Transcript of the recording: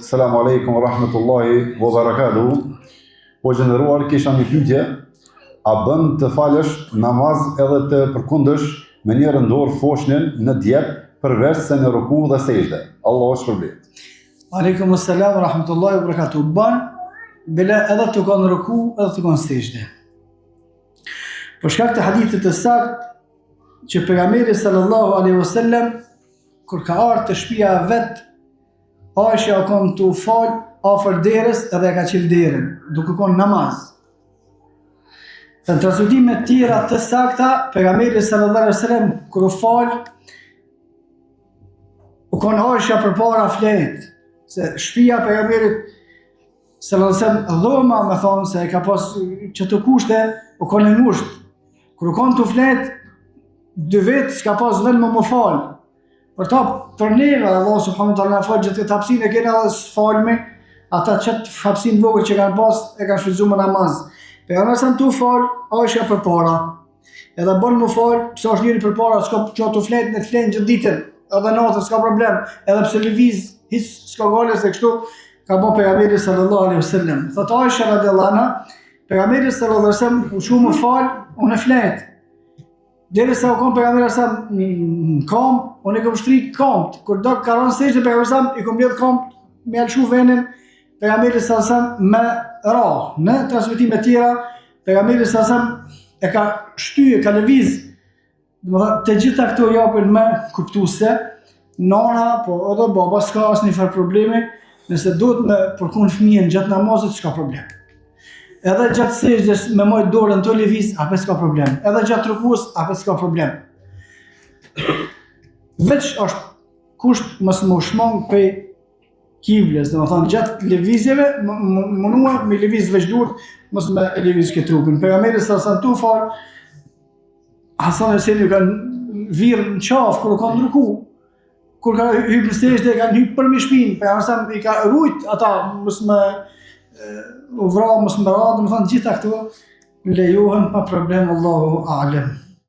Selamu alaikum wa rahmetullahi wa barakatuhu. Po gjeneruar, kisha një pyetje, a bën të falësh namaz edhe të përkundësh me një rëndor foshnin në djep përveç se në ruku dhe sejdë? Allahu shpërblet. Aleikum assalam wa rahmetullahi wa barakatuhu. Bën bile edhe të kanë ruku edhe të kanë sejdë. Për shkak të hadithit të saktë që pejgamberi sallallahu alaihi wasallam kur ka ardhur te shtëpia vet, Aisha kon të fal afër derës edhe ka qel derën, duke qenë namaz. Në transmetime të tjera të sakta, pejgamberi sallallahu alaihi wasallam kur u fal, u kon Aisha përpara flet, se shtëpia e pejgamberit sallallahu alaihi wasallam dhoma, më thonë se ka pas çto kushte, u kon e ngushtë. Kur u kon të flet, dy vetë s'ka pas vend më fal. Për ta për neve, Allah subhanahu wa taala fal gjithë këtë hapsinë e kena edhe falme, ata çet hapsinë vogël që kanë pas e kanë shfrytzuar me namaz. Pejgamberi sa tu fal, Aisha përpara. Edhe bën më fal, pse është njëri përpara, s'ka çfarë të flet, ne flen gjithë ditën, edhe natën s'ka problem, edhe pse lëviz, hiç s'ka gale se kështu ka bën pejgamberi sallallahu alaihi wasallam. Thot Aisha radhiyallahu anha, pejgamberi sallallahu alaihi wasallam u shumë më fal, unë flet. Derisa u kon pejgamberi sa kom, unë kam shtrit komt. Kur do ka rënë sejdë pejgamberi sa i kom bërë komt me alshu venen pejgamberi sa me ra. Në transmetime të tjera pejgamberi sa e ka shtyë, ka lëviz. Domethënë të gjitha këto japin më kuptuese. Nona, po edhe baba s'ka asnjë farë problemi, nëse duhet me përkun fëmijën gjatë namazit s'ka problem. Edhe gjatë sejdës me mojt dorën të lëviz, apo s'ka problem. Edhe gjatë rukus, apo s'ka problem. Veç është kusht mos më shmang prej kibles, domethënë gjatë lëvizjeve, munua me lëviz veç durët, mos me lëviz këtë trupin. Pejgamberi sa tu fal, Hasan e Huseni kanë virë në qafë kur u kanë ruku. Kur ka hyrë në sejdë, kanë hyrë për mi shpinë, pejgamberi i ka rujt ata mos me u vra, mos më ra, domethënë gjitha këto lejohen pa problem, Allahu a'lem.